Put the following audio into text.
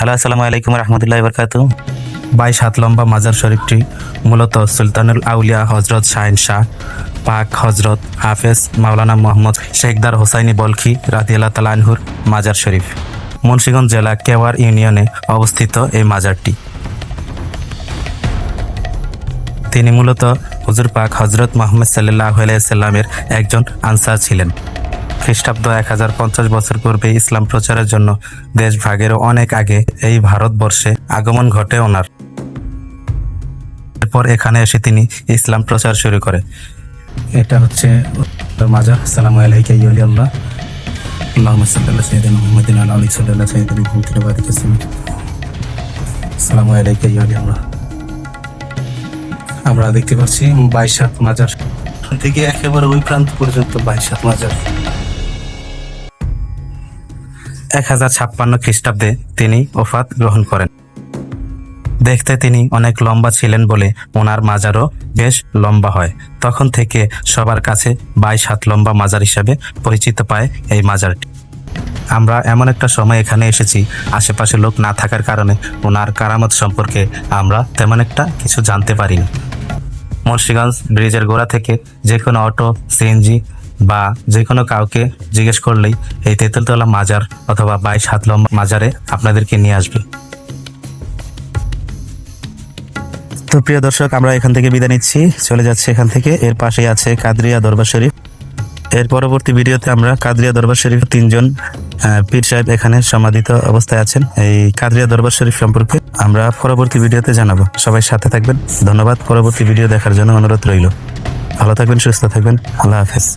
Hello, আসসালামু আলাইকুম রহমতুল্লাহি বারাকাতুহু। 22 হাত লম্বা মাজার শরীফটি মূলত সুলতানুল আউলিয়া হজরত শাহিন শাহ পাক হজরত হাফেজ মাওলানা মোহাম্মদ শেখদার হোসাইনি বলখি রাদিয়াল্লাহু তাআলা আনহুর মাজার শরীফ। মুন্সিগঞ্জ জেলা কেওয়ার ইউনিয়নে অবস্থিত এই মাজারটি। তিনি মূলত হুজুর পাক হজরত মুহাম্মদ সাল্লাল্লাহু আলাইহি সাল্লামের একজন আনসার ছিলেন। খ্রিস্টাব্দ 1050 বছর পূর্বে ইসলাম প্রচারের জন্য দেশ ভাগেরও অনেক আগে এই ভারতবর্ষে আগমন ঘটে ওনার। এরপর এখানে এসে তিনি ইসলাম প্রচার শুরু করে। এটা হচ্ছে মাজার। আসসালামু আলাইকা ইয়া আল্লাহ, আল্লাহুম্মা সাল্লি আলা সাইয়্যিদিনা মুহাম্মাদিন ওয়া আলা আলিহি সাল্লাল্লাহু সাইয়্যিদিনা মুহাম্মাদিন ওয়া বারিক ওয়াসাল্লিম। আসসালামু আলাইকা ইয়া আল্লাহ। আমরা দেখতে পাচ্ছি 22 হাত মাজার থেকে একেবারে ওই প্রান্ত পর্যন্ত 22 হাত মাজার। 1056 খ্রিস্টাব্দে তিনি ওফাত গ্রহণ করেন। দেখতে তিনি অনেক লম্বা ছিলেন বলে ওনার মাজারও বেশ লম্বা হয়। তখন থেকে সবার কাছে 22 হাত লম্বা মাজার হিসাবে পরিচিত পায় এই মাজারটি। আমরা এমন একটা সময় এখানে এসেছি, আশেপাশে লোক না থাকার কারণে ওনার কারামত সম্পর্কে আমরা তেমন একটা কিছু জানতে পারিনি। মুন্সিগঞ্জ ব্রিজের গোড়া থেকে যে কোনো অটো, সিএনজি বা যে কোনো কাউকে জিজ্ঞেস করলেই এই তেঁতুলতলা মাজার অথবা 22 হাত লম্বা মাজারে আপনাদেরকে নিয়ে আসবে। তো প্রিয় দর্শক, আমরা এখান থেকে বিদায় নিচ্ছি, চলে যাচ্ছি এখান থেকে। এর পাশেই আছে কাদরিয়া দরবার শরীফ। এর পরবর্তী ভিডিওতে আমরা কাদরিয়া দরবার শরীফ 3 জন পীর সাহেব এখানে সমাধিত অবস্থায় আছেন, এই কাদরিয়া দরবার শরীফ সম্পর্কে আমরা পরবর্তী ভিডিওতে জানাবো। সবাই সাথে থাকবেন। ধন্যবাদ। পরবর্তী ভিডিও দেখার জন্য অনুরোধ রইল। ভালো থাকবেন, সুস্থ থাকবেন। আল্লাহ হাফেজ।